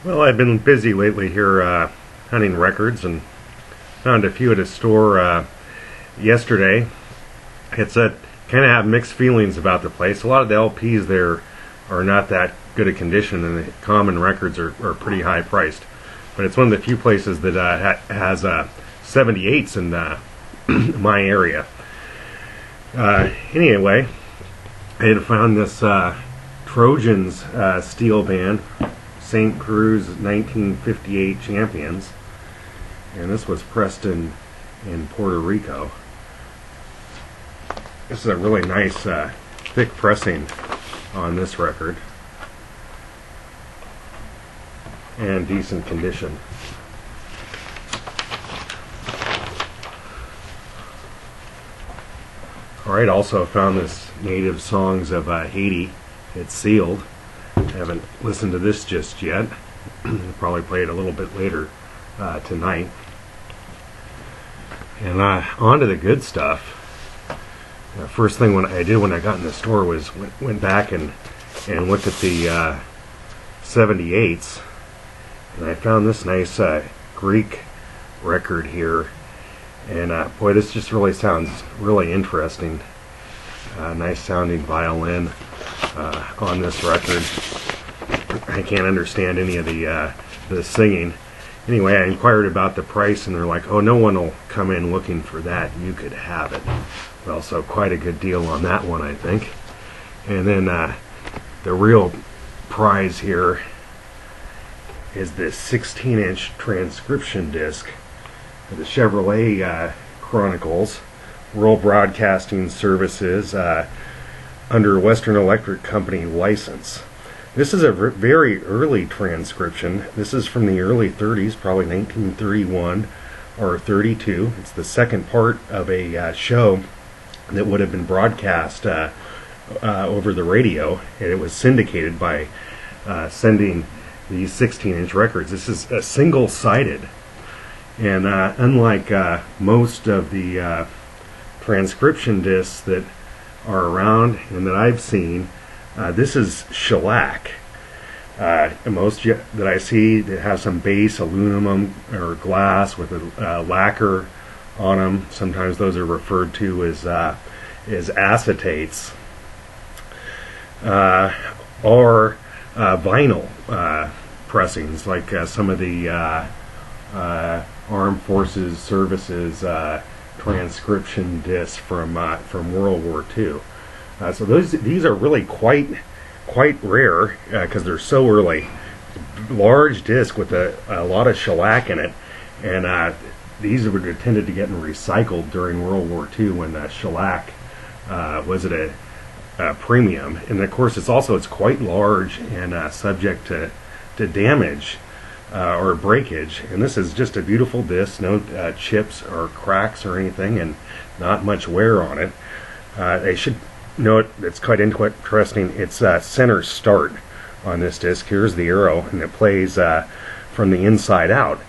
Well, I've been busy lately here hunting records and found a few at a store yesterday. It's kind of have mixed feelings about the place. A lot of the LPs there are not that good a condition, and the common records are pretty high priced. But it's one of the few places that has 78s in my area. Anyway, I had found this Trojans steel band, St. Cruz 1958 Champions, and this was pressed in Puerto Rico. This is a really nice thick pressing on this record and decent condition. Alright, also found this Native Songs of Haiti. It's sealed. I haven't listened to this just yet. I'll probably play it a little bit later tonight. And on to the good stuff. First thing I did when I got in the store was went back and looked at the 78s, and I found this nice Greek record here, and boy, this just really sounds really interesting. Nice sounding violin on this record. I can't understand any of the singing. Anyway, I inquired about the price, and they're like, oh, no one will come in looking for that. You could have it. Well, so quite a good deal on that one, I think. And then the real prize here is this 16-inch transcription disc of the Chevrolet Chronicles, World Broadcasting Services, under Western Electric Company license. This is a very early transcription. This is from the early 30s, probably 1931 or 32. It's the second part of a show that would have been broadcast over the radio, and it was syndicated by sending these 16-inch records. This is a single-sided, and unlike most of the transcription discs that are around and that I've seen, this is shellac. Most that I see that have some base aluminum or glass with a lacquer on them. Sometimes those are referred to as acetates, or vinyl pressings, like some of the Armed Forces Services transcription discs from World War II. So these are really quite rare because they're so early. Large disc with a lot of shellac in it, and these were tended to get recycled during World War II when shellac was at a premium. And of course, it's quite large and subject to damage or breakage. And this is just a beautiful disc, no chips or cracks or anything, and not much wear on it. I should note that's quite interesting. It's center start on this disc. Here's the arrow, and it plays from the inside out.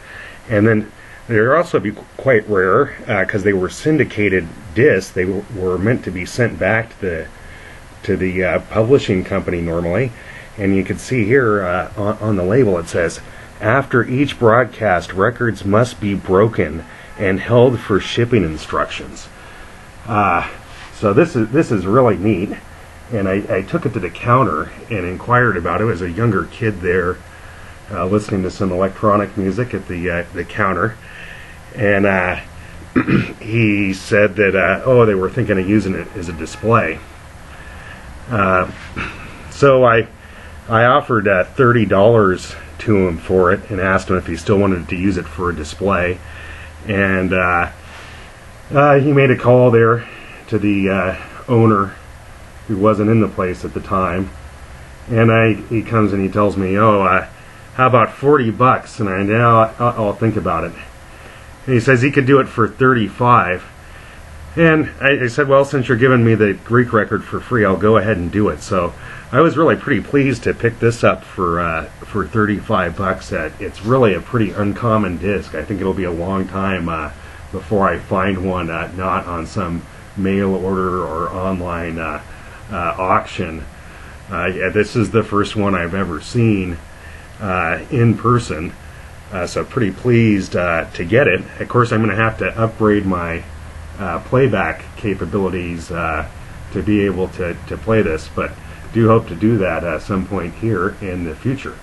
And then they're also quite rare because they were syndicated discs. They were meant to be sent back to the publishing company normally. And you can see here on the label it says, after each broadcast, records must be broken and held for shipping instructions. So this is really neat, and I took it to the counter and inquired about it. As a younger kid there, listening to some electronic music at the counter, and he said that they were thinking of using it as a display. So I offered $30 to him for it and asked him if he still wanted to use it for a display, and he made a call there to the owner, who wasn't in the place at the time, and he comes and he tells me, how about $40? And I know I'll think about it. And he says he could do it for $35. And I said, well, since you're giving me the Greek record for free, I'll go ahead and do it. So I was really pretty pleased to pick this up for $35. It's really a pretty uncommon disc. I think it'll be a long time before I find one not on some mail order or online auction. This is the first one I've ever seen in person. So pretty pleased to get it. Of course, I'm going to have to upgrade my playback capabilities to be able to play this, but do hope to do that at some point here in the future.